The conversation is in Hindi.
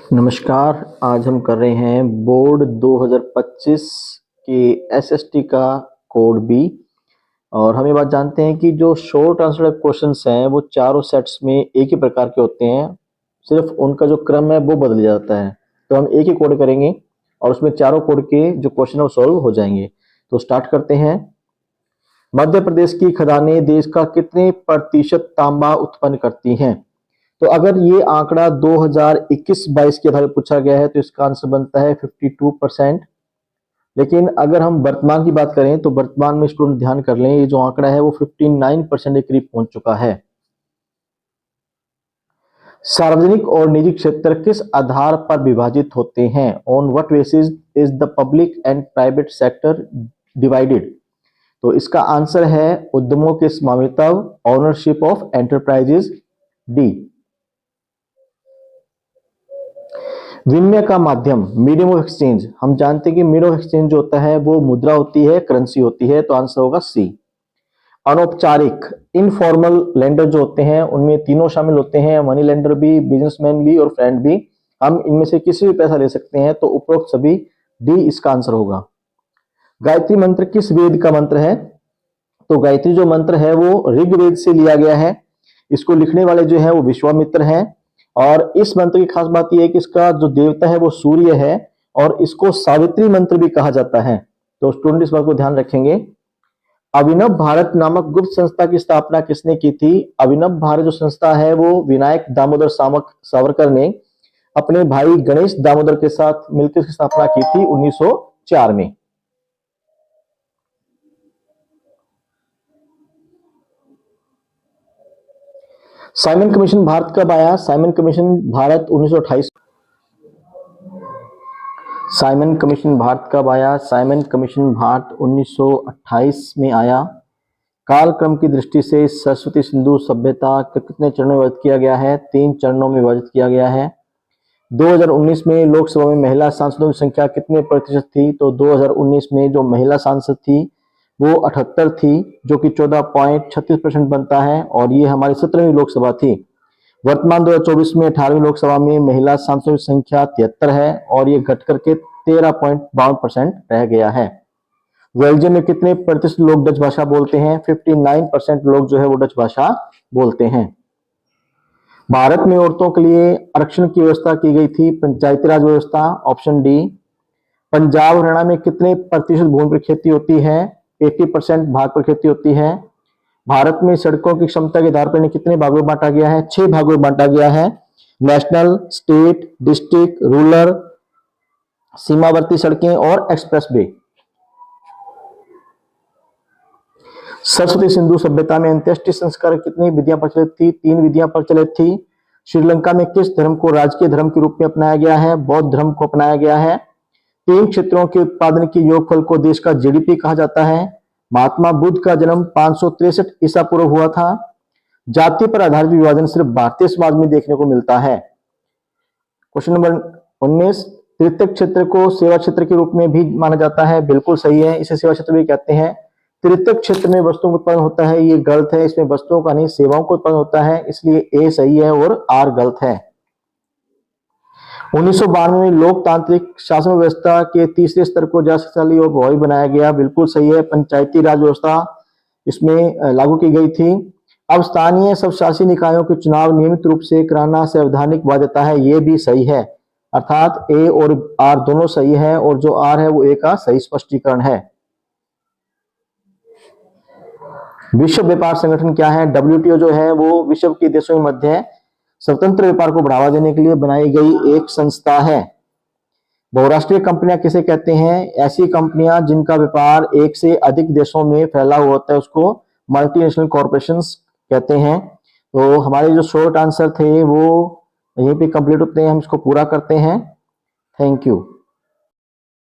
नमस्कार। आज हम कर रहे हैं बोर्ड 2025 के एसएसटी का कोड बी। और हम ये बात जानते हैं कि जो शॉर्ट आंसर क्वेश्चंस हैं वो चारों सेट्स में एक ही प्रकार के होते हैं, सिर्फ उनका जो क्रम है वो बदल जाता है। तो हम एक ही कोड करेंगे और उसमें चारों कोड के जो क्वेश्चन है वो सॉल्व हो जाएंगे। तो स्टार्ट करते हैं। मध्य प्रदेश की खदानें देश का कितने प्रतिशत तांबा उत्पन्न करती हैं? तो अगर ये आंकड़ा 2021-22 के आधार पर पूछा गया है तो इसका आंसर बनता है 52%। लेकिन अगर हम वर्तमान की बात करें तो वर्तमान में स्टूडेंट ध्यान कर लें, ये जो आंकड़ा है वो 59% के करीब पहुंच चुका है। सार्वजनिक और निजी क्षेत्र किस आधार पर विभाजित होते हैं? On what basis is the public and private sector divided? तो इसका आंसर है उद्यमों के स्वामित्व, ओनरशिप ऑफ एंटरप्राइजेस, डी। विनिमय का माध्यम, मीडियम ऑफ एक्सचेंज। हम जानते हैं कि मीडियम ऑफ एक्सचेंज जो होता है वो मुद्रा होती है, करेंसी होती है, तो आंसर होगा सी। अनौपचारिक, इनफॉर्मल लेंडर जो होते हैं उनमें तीनों शामिल होते हैं, मनी लेंडर भी, बिजनेसमैन भी और फ्रेंड भी। हम इनमें से किसी भी पैसा ले सकते हैं, तो उपरोक्त सभी, डी इसका आंसर होगा। गायत्री मंत्र किस वेद का मंत्र है? तो गायत्री जो मंत्र है वो ऋग्वेद से लिया गया है। इसको लिखने वाले जो है वो विश्वामित्र हैं। और इस मंत्र की खास बात यह है कि इसका जो देवता है वो सूर्य है और इसको सावित्री मंत्र भी कहा जाता है। तो स्टूडेंट इस बात को ध्यान रखेंगे। अभिनव भारत नामक गुप्त संस्था की स्थापना किसने की थी? अभिनव भारत जो संस्था है वो विनायक दामोदर सावरकर ने अपने भाई गणेश दामोदर के साथ मिलकर इसकी स्थापना की थी 1904 में। साइमन कमीशन भारत कब आया? Simon commission Bharat 1928। Simon commission Bharat कब आया? साइमन कमीशन भारत 1928 में आया। कालक्रम की दृष्टि से सरस्वती सिंधु सभ्यता को कितने चरणों में विभाजित किया गया है? 3 चरणों में विभाजित किया गया है। 2019 में लोकसभा में महिला सांसदों की संख्या कितने प्रतिशत थी? तो 2019 में जो महिला सांसद थी वो 78 थी, जो कि 14.36% बनता है, और ये हमारी 17वीं लोकसभा थी। वर्तमान 2024 में 18वीं लोकसभा में महिला सांसदों की संख्या 73 है और ये घट करके 13.52% रह गया है। बेल्जियम में कितने प्रतिशत लोग डच भाषा बोलते हैं? 59% लोग जो है वो डच भाषा बोलते हैं। भारत में औरतों के लिए आरक्षण की व्यवस्था की गई थी, पंचायती राज व्यवस्था, ऑप्शन डी। पंजाब हरियाणा में कितने प्रतिशत भूमि पर खेती होती है? 80% भाग पर खेती होती है। भारत में सड़कों की क्षमता के आधार पर इन्हें कितने भागों में बांटा गया है? 6 भागों में बांटा गया है। नेशनल, स्टेट, डिस्ट्रिक्ट, रूरल, सीमावर्ती सड़कें और एक्सप्रेस वे। सरस्वती सिंधु सभ्यता में अंत्येष्टि संस्कार कितनी विधियां प्रचलित थी? 3 विधियां प्रचलित थी। श्रीलंका में किस धर्म को राजकीय धर्म के रूप में अपनाया गया है? बौद्ध धर्म को अपनाया गया है। 3 क्षेत्रों के उत्पादन के योगफल को देश का जीडीपी कहा जाता है। महात्मा बुद्ध का जन्म 563 ईसा पूर्व हुआ था। जाति पर आधारित विभाजन सिर्फ भारतीय समाज में देखने को मिलता है। क्वेश्चन नंबर 19, तृतीयक क्षेत्र को सेवा क्षेत्र के रूप में भी माना जाता है। बिल्कुल सही है, इसे सेवा क्षेत्र भी कहते हैं। तृतीयक क्षेत्र में वस्तुओं का उत्पादन होता है, ये गलत है। इसमें वस्तुओं का नहीं, सेवाओं का उत्पादन होता है, इसलिए ए सही है और आर गलत है। 1992 में लोकतांत्रिक शासन व्यवस्था के तीसरे स्तर को ज्यादा शक्तिशाली और प्रभावी बनाया गया। बिल्कुल सही है, पंचायती राज व्यवस्था इसमें लागू की गई थी। अब स्थानीय स्वशासी निकायों के चुनाव नियमित रूप से कराना संवैधानिक बाध्यता है, ये भी सही है। अर्थात ए और आर दोनों सही है और जो आर है वो ए का सही स्पष्टीकरण है। विश्व व्यापार संगठन क्या है? डब्ल्यूटीओ जो है वो विश्व के देशों के मध्य स्वतंत्र व्यापार को बढ़ावा देने के लिए बनाई गई एक संस्था है। बहुराष्ट्रीय कंपनियां किसे कहते हैं? ऐसी कंपनियां जिनका व्यापार एक से अधिक देशों में फैला हुआ होता है उसको मल्टीनेशनल कॉर्पोरेशंस कहते हैं। तो हमारे जो शॉर्ट आंसर थे वो यहीं पे कंप्लीट होते हैं, हम इसको पूरा करते हैं। Thank you.